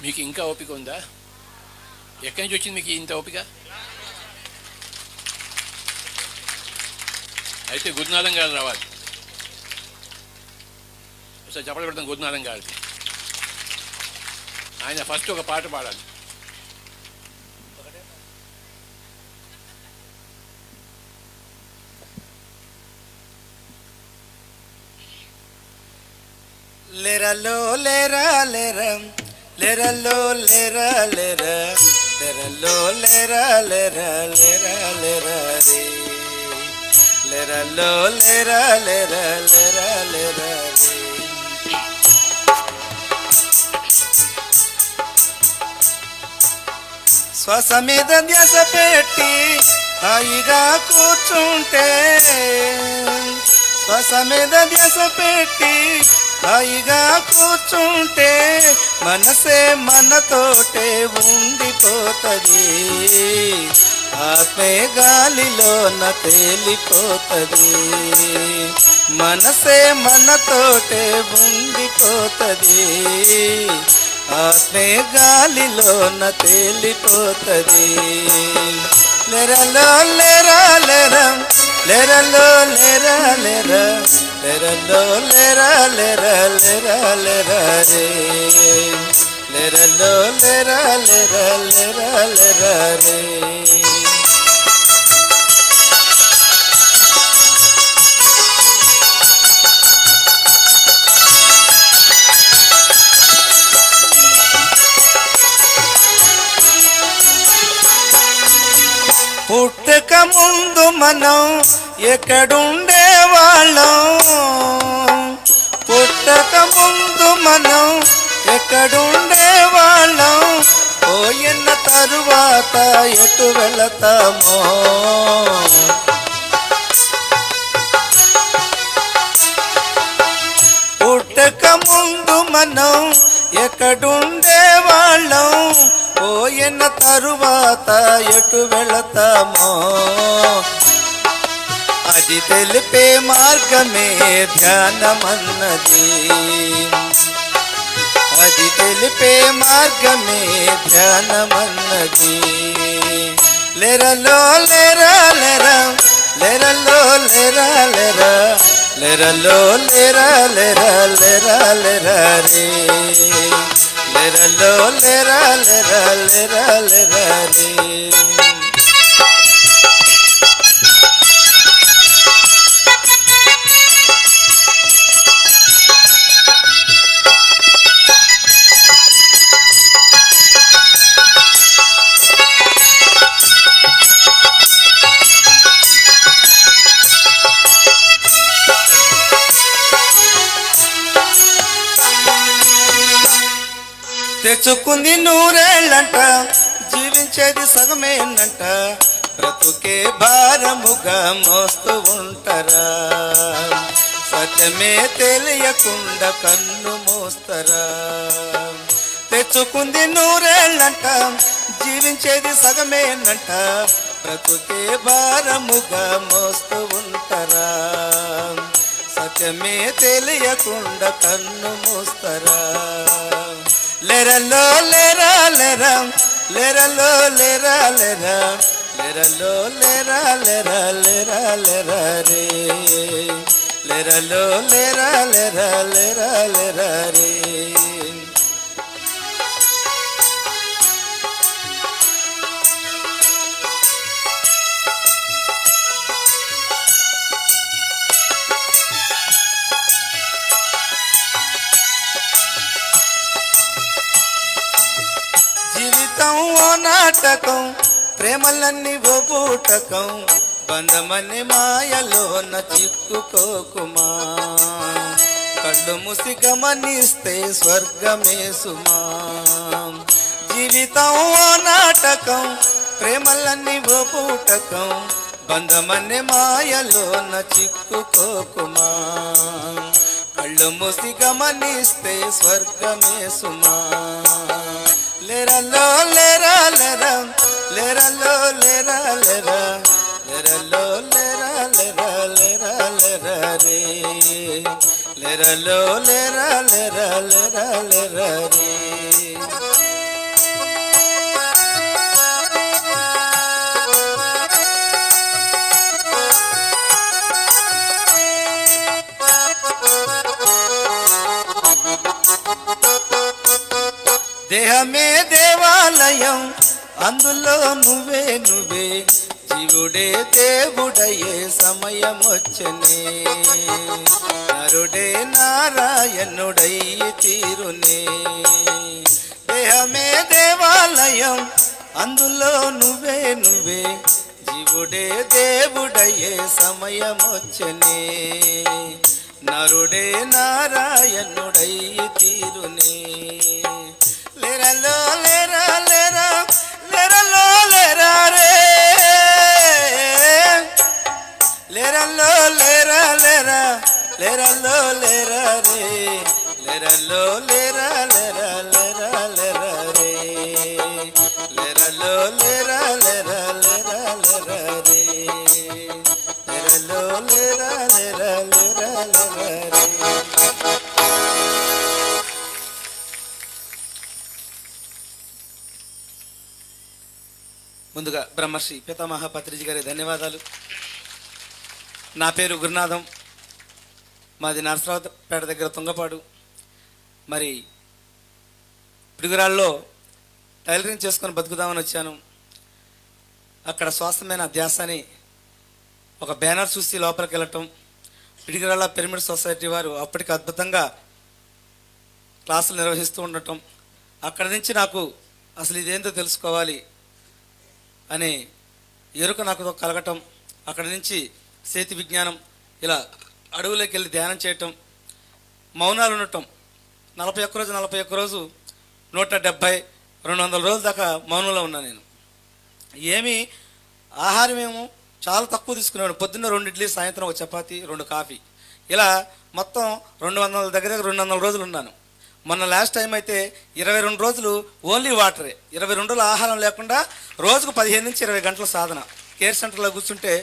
మీకు ఇంకా ఓపిక ఉందా? ఎక్కడి నుంచి వచ్చింది మీకు ఇంత ఓపిక? అయితే గురునాథం గారు రావాలి. ఒకసారి చెప్పలు పెడతాం గురునాథం గారికి. ఆయన ఫస్ట్ ఒక పాట పాడాలి. లెరలో లెరా లెరం లెరలో లెరా లెరా లెరలో లెరా లెరా లెరా లెరా రే లెరలో లెరా లెరా లెరా లెరా రే. శ్వాస మీద ధ్యాస పెట్టి హాయిగా కూర్చుంటే, శ్వాస మీద ధ్యాస పెట్టి హాయిగా కూర్చుంటే మనసే మనతోటే ఉండిపోతది, ఆత్మే గాలిలోన తేలిపోతది. మనసే మనతోటే ఉండిపోతది, ఆత్మే గాలిలోన తేలిపోతది. లెరలో లెరా లెరం లెరలో లెరా లెరా లెరలో లెరా లెరా లెరా లెరా రే లెరలో లెరా లెరా లెరా లెరా రే. పుట్టక ముందు మనం ఎక్కడుండే వాళ్ళం, పుట్టక ముందు మనం ఎక్కడుండే వాళ్ళం, పోయిన తరువాత ఎటు వెళతామో. పుట్టక ముందు మనం ఎక్కడుండే వాళ్ళం, పోయిన తరువాత ఎటు వెళతామో. అది తెలిపే మార్గమే ధ్యానమన్నది, అది తెలిపే మార్గమే ధ్యానమన్నది. లెరలో లెరా లెరా లెరలో లెరా లెరా లెరలో లెరా లెరా లెరా లెరా రే లెరలో లెరా లెరా లెరా లెరా రే. తెచ్చుకుంది నూరేళ్ళంట, జీవించేది సగమేనంట, బ్రతుకే భారముగా మోస్తూ ఉంటారా, సత్యమే తెలియకుండా కన్ను మోస్తరా. తెచ్చుకుంది నూరేళ్ళంట, జీవించేది సగమేనంట, బ్రతుకే భారముగా మోస్తూ ఉంటారా, సత్యమే తెలియకుండా కన్ను మోస్తరా. లెరలో లెరా లెరా లెరలో లెరా లెరా లెరలో లెరా లెరా లెరా లెరా రే లెరలో లెరా లెరా లెరా లెరా రే. జీవితం ఓ నాటకం, ప్రేమలన్నీ ఓ బూటకం, బంధమని మాయలోన చిక్కుకోకుమా, కళ్ళు మూసి గమనిస్తే స్వర్గమే సుమా. జీవితం ఓ నాటకం, ప్రేమలన్నీ ఓ బూటకం, బంధమని మాయలోన చిక్కుకోకుమా, కళ్ళు మూసి గమనిస్తే స్వర్గమే సుమా. లెరలో లెరా లెరా లెరలో లెరా లెరా లెరలో లెరా లెరా లెరా లెరా రే లెరలో లెరా లెరా లెరా లెరా రే. దేహమే దేవాలయం అందులో నువ్వే నువ్వే జీవుడే దేవుడయ్యే సమయం వచ్చనే నరుడే నారాయణుడయ్యి తీరునే దేహమే దేవాలయం అందులో నువ్వే నువ్వే జీవుడే దేవుడయ్యే సమయం వచ్చనే నరుడే నారాయణుడయ్యి తీరునే లేరలో లేరా లేరా లేరలో లేరా రే లేరలో లేరా లేరా లేరలో లేరా రే లేరలో లేరా లేరా లేరా లేరా రే లేరలో లేరా లేరా లేరా లేరా రే లేరలో లేరా లేరా లేరా లేరా రే. ముందుగా బ్రహ్మర్షి పితామహ పత్రిజీ గారి ధన్యవాదాలు. నా పేరు గురునాథం, మాది నరసరావుపేట దగ్గర తుంగపాడు. మరి పిడుగురాళ్ళలో టైలరింగ్ చేసుకొని బతుకుదామని వచ్చాను. అక్కడ స్వాస్థ్యమైన ధ్యాసని ఒక బ్యానర్ చూసి లోపలికి వెళ్ళటం, పిడుగురాళ్ళ పిరమిడ్ సొసైటీ వారు అప్పటికి అద్భుతంగా క్లాసులు నిర్వహిస్తూ ఉండటం, అక్కడి నుంచి నాకు అసలు ఇదేంటో తెలుసుకోవాలి అనే ఎరుక నాకు కలగటం, అక్కడి నుంచి చేతి విజ్ఞానం, ఇలా అడవులోకి వెళ్ళి ధ్యానం చేయటం, మౌనాలు ఉండటం. 41 రోజు 170 200 రోజుల దాకా మౌనంలో ఉన్నాను నేను. ఏమి ఆహారం ఏమో చాలా తక్కువ తీసుకునేవాడు. పొద్దున్న 2 ఇడ్లీ, సాయంత్రం 1 చపాతి, 2 కాఫీ, ఇలా మొత్తం 200 దగ్గర 200 రోజులు ఉన్నాను. మొన్న లాస్ట్ టైం అయితే 22 రోజులు ఓన్లీ వాటరే, 22 రోజులు ఆహారం లేకుండా రోజుకు 15 నుంచి 20 గంటల సాధన. కేర్ సెంటర్లో కూర్చుంటే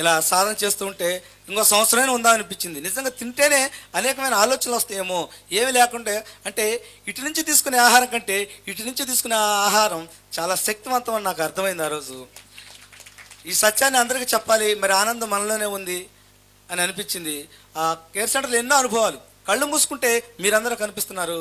ఇలా సాధన చేస్తూ ఉంటే ఇంకో సంవత్సరమైనా ఉందా అనిపించింది. నిజంగా తింటేనే అనేకమైన ఆలోచనలు వస్తాయేమో, ఏమి లేకుంటే. అంటే ఇటు నుంచి తీసుకునే ఆహారం కంటే ఇటు నుంచి తీసుకునే ఆహారం చాలా శక్తివంతం అని నాకు అర్థమైంది ఆ రోజు. ఈ సత్యాన్ని అందరికీ చెప్పాలి, మరి ఆనందం మనలోనే ఉంది అని అనిపించింది. ఆ కేర్ సెంటర్లో ఎన్నో అనుభవాలు. కళ్ళు మూసుకుంటే మీరందరూ కనిపిస్తున్నారు,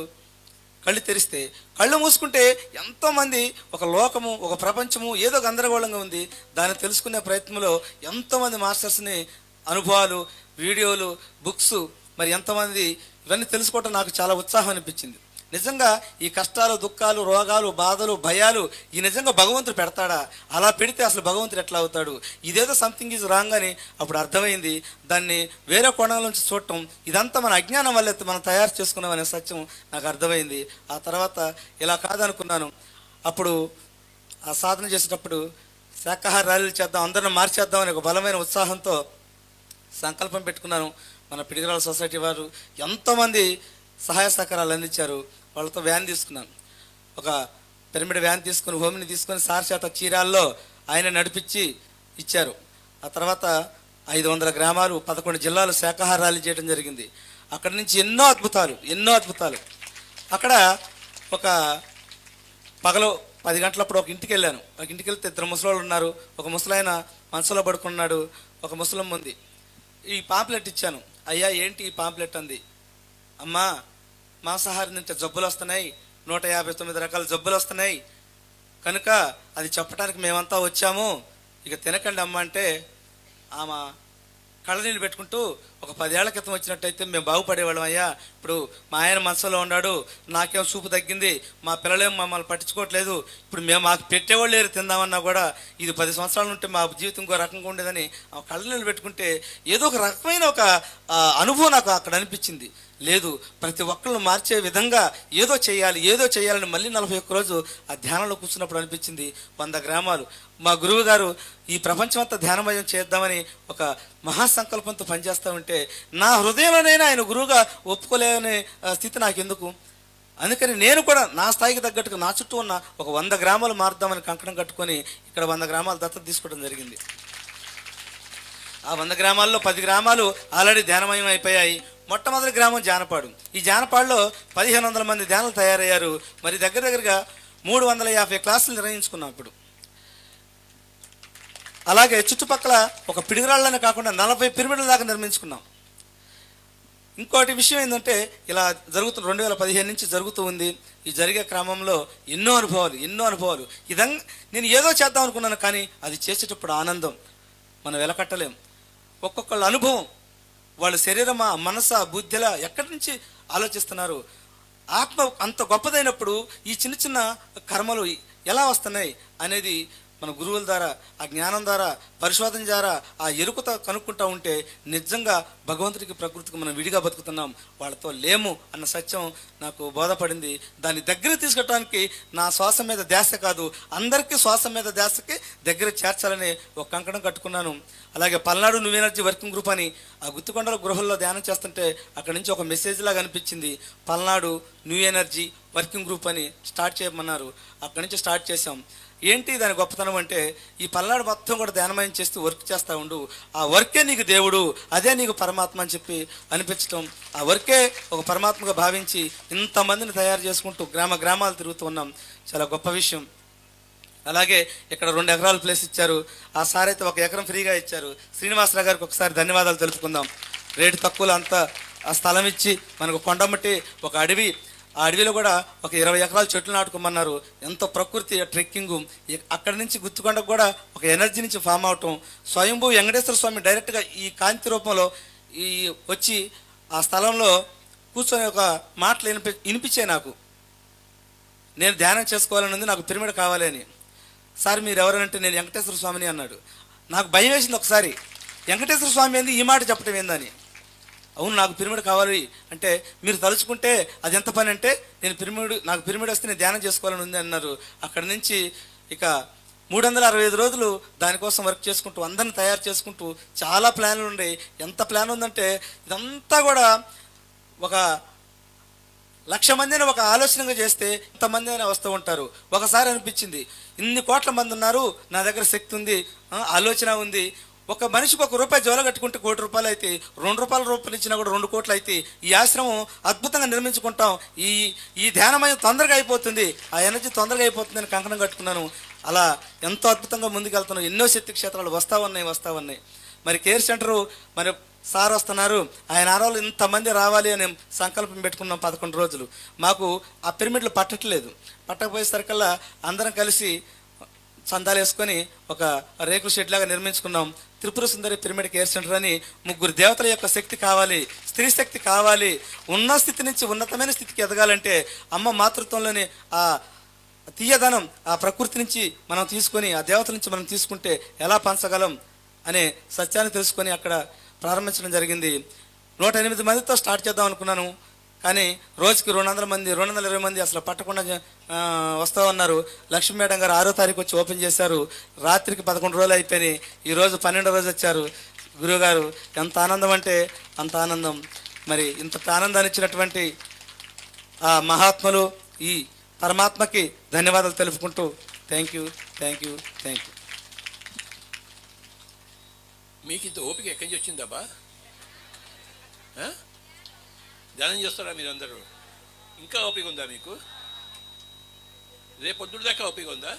కళ్ళు తెరిస్తే కళ్ళు మూసుకుంటే ఎంతోమంది, ఒక లోకము, ఒక ప్రపంచము ఏదో గందరగోళంగా ఉంది. దాన్ని తెలుసుకునే ప్రయత్నంలో ఎంతోమంది మాస్టర్స్ని, అనుభవాలు, వీడియోలు, బుక్స్, మరి ఎంతోమంది, ఇవన్నీ తెలుసుకోవటం నాకు చాలా ఉత్సాహం అనిపించింది. నిజంగా ఈ కష్టాలు, దుఃఖాలు, రోగాలు, బాధలు, భయాలు ఈ నిజంగా భగవంతుడు పెడతాడా? అలా పెడితే అసలు భగవంతుడు ఎట్లా అవుతాడు? ఇదేదో సంథింగ్ ఈజ్ రాంగ్ అని అప్పుడు అర్థమైంది. దాన్ని వేరే కోణాల నుంచి చూడటం, ఇదంతా మన అజ్ఞానం వల్ల మనం తయారు చేసుకున్నాం అనే సత్యం నాకు అర్థమైంది. ఆ తర్వాత ఇలా కాదనుకున్నాను. అప్పుడు ఆ సాధన చేసేటప్పుడు శాకాహార ర్యాలీలు చేద్దాం, అందరిని మార్చేద్దాం అనే ఒక బలమైన ఉత్సాహంతో సంకల్పం పెట్టుకున్నాను. మన పిడుగురాళ్ళ సొసైటీ వారు ఎంతోమంది సహాయ సహకారాలు అందించారు. వాళ్ళతో వ్యాన్ తీసుకున్నాను, ఒక పిరమిడ్ వ్యాన్ తీసుకుని, హోమిని తీసుకొని సార్ చేత చీరాల్లో ఆయన నడిపించి ఇచ్చారు. ఆ తర్వాత 500 గ్రామాలు, 11 జిల్లాలు శాకాహార ర్యాలీ చేయడం జరిగింది. అక్కడి నుంచి ఎన్నో అద్భుతాలు. అక్కడ ఒక పగలు 10 గంటలప్పుడు ఒక ఇంటికి వెళ్ళాను. ఒక ఇంటికి వెళ్తే 2 ముసలోళ్ళు ఉన్నారు. ఒక ముసలాయన మనసులో పడుకున్నాడు, ఒక ముసలమ్మ ఉంది. ఈ పాంప్లెట్ ఇచ్చాను. అయ్యా ఏంటి ఈ పాంప్లెట్ అంది. అమ్మా, మాంసాహారం తింటే జబ్బులు వస్తున్నాయి, 159 రకాల జబ్బులు వస్తున్నాయి, కనుక అది చెప్పడానికి మేమంతా వచ్చాము, ఇక తినకండి అమ్మ అంటే ఆమె కళ్ళనీళ్ళు పెట్టుకుంటూ, ఒక 10 ఏళ్ల క్రితం వచ్చినట్టయితే మేము బాగుపడేవాళ్ళం అయ్యా, ఇప్పుడు మా ఆయన మనసులో ఉన్నాడు, నాకేం చూపు తగ్గింది, మా పిల్లలేం మమ్మల్ని పట్టించుకోవట్లేదు, ఇప్పుడు మాకు పెట్టేవాళ్ళు లేరు తిందామన్నా కూడా, ఇది 10 సంవత్సరాల ఉంటే మా జీవితం ఇంకో రకంగా ఉండేదని ఆ కళ్ళనీళ్ళు పెట్టుకుంటే ఏదో ఒక రకమైన ఒక అనుభవం నాకు అక్కడ అనిపించింది. లేదు, ప్రతి ఒక్కళ్ళు మార్చే విధంగా ఏదో చేయాలని మళ్ళీ 41 రోజు ఆ ధ్యానంలో కూర్చున్నప్పుడు అనిపించింది. 100 గ్రామాలు మా గురువు గారు ఈ ప్రపంచమంతా ధ్యానమయం చేద్దామని ఒక మహాసంకల్పంతో పనిచేస్తూ ఉంటే నా హృదయంలోనైనా ఆయన గురువుగా ఒప్పుకోలేని స్థితి నాకెందుకు? అందుకని నేను కూడా నా స్థాయికి తగ్గట్టుగా నా చుట్టూ ఉన్న ఒక 100 గ్రామాలు మారుద్దామని కంకణం కట్టుకొని ఇక్కడ 100 గ్రామాలు దత్తత తీసుకోవడం జరిగింది. ఆ 100 గ్రామాల్లో 10 గ్రామాలు ఆల్రెడీ ధ్యానమయం అయిపోయాయి. మొట్టమొదటి గ్రామం జానపాడు. ఈ జానపాడులో 1500 మంది ధ్యానులు తయారయ్యారు. మరి దగ్గరగా 350 క్లాసులు నిర్వహించుకున్నాం ఇప్పుడు. అలాగే చుట్టుపక్కల ఒక పిడుగురాళ్ళనే కాకుండా 40 పిరమిడ్ల దాకా నిర్మించుకున్నాం. ఇంకోటి విషయం ఏంటంటే ఇలా జరుగుతున్న 2015 నుంచి జరుగుతూ ఉంది. ఈ జరిగే క్రమంలో ఎన్నో అనుభవాలు ఇదంగా నేను ఏదో చేద్దాం అనుకున్నాను, కానీ అది చేసేటప్పుడు ఆనందం మనం వెలకట్టలేం. ఒక్కొక్కళ్ళ అనుభవం, వాళ్ళ శరీరమా మనసా బుద్ధిలా ఎక్కడి నుంచి ఆలోచిస్తున్నారు. ఆత్మ అంత గొప్పదైనప్పుడు ఈ చిన్న చిన్న కర్మలు ఎలా వస్తున్నాయి అనేది మన గురువుల ద్వారా, ఆ జ్ఞానం ద్వారా, పరిశోధన ద్వారా, ఆ ఎరుకతో కనుక్కుంటూ ఉంటే నిజంగా భగవంతుడికి ప్రకృతికి మనం విడిగా బతుకుతున్నాం, వాళ్ళతో లేము అన్న సత్యం నాకు బోధపడింది. దాన్ని దగ్గర తీసుకెళ్ళడానికి నా శ్వాస మీద ధ్యాస కాదు, అందరికీ శ్వాస మీద ధ్యాసకి దగ్గర చేర్చాలని ఒక కంకణం కట్టుకున్నాను. అలాగే Palnadu new energy working group అని ఆ గుత్తికొండల గృహంలో ధ్యానం చేస్తుంటే అక్కడి నుంచి ఒక మెసేజ్ లాగా అనిపించింది. Palnadu new energy working group అని స్టార్ట్ చేయమన్నారు. అక్కడి నుంచి స్టార్ట్ చేసాం. ఏంటి దాని గొప్పతనం అంటే, ఈ పల్నాడు మొత్తం కూడా ధ్యానమయం చేస్తూ వర్క్ చేస్తూ ఉండు, ఆ వర్కే నీకు దేవుడు, అదే నీకు పరమాత్మ అని చెప్పి అనిపించడం, ఆ వర్కే ఒక పరమాత్మగా భావించి ఇంతమందిని తయారు చేసుకుంటూ గ్రామాలు తిరుగుతూ ఉన్నాం. చాలా గొప్ప విషయం. అలాగే ఇక్కడ 2 ఎకరాల ప్లేస్ ఇచ్చారు. ఆ సార్ అయితే 1 ఎకరం ఫ్రీగా ఇచ్చారు. శ్రీనివాసరావు గారికి ఒకసారి ధన్యవాదాలు తెలుపుకుందాం. రేటు తక్కువలో అంతా ఆ స్థలం ఇచ్చి మనకు కొండమట్టి ఒక అడవి, ఆ అడవిలో కూడా ఒక 20 ఎకరాల చెట్లు నాటుకోమన్నారు. ఎంతో ప్రకృతి ట్రెక్కింగు. అక్కడి నుంచి గుత్తికొండకు కూడా ఒక ఎనర్జీ నుంచి ఫామ్ అవటం, స్వయంభూ వెంకటేశ్వర స్వామి డైరెక్ట్గా ఈ కాంతి రూపంలో ఈ వచ్చి ఆ స్థలంలో కూర్చొని ఒక మాటలు వినిపించే నాకు, నేను ధ్యానం చేసుకోవాలని ఉంది, నాకు పిరమిడ్ కావాలి అని. సార్ మీరు ఎవరంటే నేను వెంకటేశ్వర స్వామిని అన్నాడు. నాకు భయం వేసింది ఒకసారి, వెంకటేశ్వర స్వామి ఏంది ఈ మాట చెప్పడం ఏందని. అవును నాకు పిరమిడ్ కావాలి అంటే, మీరు తలుచుకుంటే అది ఎంత పని అంటే, నాకు పిరమిడ్ వస్తే నేను ధ్యానం చేసుకోవాలని ఉంది అన్నారు. అక్కడి నుంచి ఇక 365 రోజులు దానికోసం వర్క్ చేసుకుంటూ, అందరిని తయారు చేసుకుంటూ, చాలా ప్లాన్లు ఉన్నాయి. ఎంత ప్లాన్ ఉందంటే ఇదంతా కూడా ఒక 1,00,000 మందిని ఒక ఆలోచనగా చేస్తే ఇంతమంది అయినా వస్తూ ఉంటారు. ఒకసారి అనిపించింది, ఇన్ని కోట్ల మంది ఉన్నారు, నా దగ్గర శక్తి ఉంది, ఆలోచన ఉంది, ఒక మనిషికి ₹1 జోల కట్టుకుంటే ₹1,00,00,000 అయితే, ₹2 ఇచ్చినా కూడా 2 కోట్లు అయితే ఈ ఆశ్రమం అద్భుతంగా నిర్మించుకుంటాం, ఈ ధ్యానమయం తొందరగా అయిపోతుంది, ఆ ఎనర్జీ తొందరగా అయిపోతుంది అని కంకణం కట్టుకున్నాను. అలా ఎంతో అద్భుతంగా ముందుకెళ్తున్నాం. ఎన్నో శక్తి క్షేత్రాలు వస్తూ ఉన్నాయి. మరి కేర్ సెంటరు, మరి సార్ వస్తున్నారు, ఆయన ఆరోలు ఇంతమంది రావాలి అని సంకల్పం పెట్టుకున్నాం. 11 రోజులు మాకు ఆ పిరమిడ్లు పట్టకపోయేసరికల్లా అందరం కలిసి చందాలు వేసుకొని ఒక రేకుల షెడ్ లాగా నిర్మించుకున్నాం. Tripura Sundari pyramid care centre అని. 3 దేవతల యొక్క శక్తి కావాలి, స్త్రీ శక్తి కావాలి. ఉన్న స్థితి నుంచి ఉన్నతమైన స్థితికి ఎదగాలంటే అమ్మ మాతృత్వంలోని ఆ తీయదనం, ఆ ప్రకృతి నుంచి మనం తీసుకొని, ఆ దేవతల నుంచి మనం తీసుకుంటే ఎలా పంచగలం అనే సత్యాన్ని తెలుసుకొని అక్కడ ప్రారంభించడం జరిగింది. 108 మందితో స్టార్ట్ చేద్దాం అనుకున్నాను, కానీ రోజుకి 200 మంది 220 మంది అసలు పట్టకుండా వస్తూ ఉన్నారు. లక్ష్మీ మేడం గారు 6వ తారీఖు వచ్చి ఓపెన్ చేశారు. రాత్రికి 11 రోజులు అయిపోయినాయి. ఈరోజు 12వ రోజు వచ్చారు. గురువుగారు ఎంత ఆనందం అంటే అంత ఆనందం. మరి ఇంత ఆనందాన్ని ఇచ్చినటువంటి ఆ మహాత్ములు, ఈ పరమాత్మకి ధన్యవాదాలు తెలుపుకుంటూ థ్యాంక్ యూ. మీకు ఇంత ఓపిక ఎక్కడి నుంచి వచ్చిందబ్బా? ధ్యానం చేస్తారా మీరందరూ? ఇంకా ఓపిక ఉందా మీకు? రేపు పొద్దుడు దాకా ఓపిక ఉందా?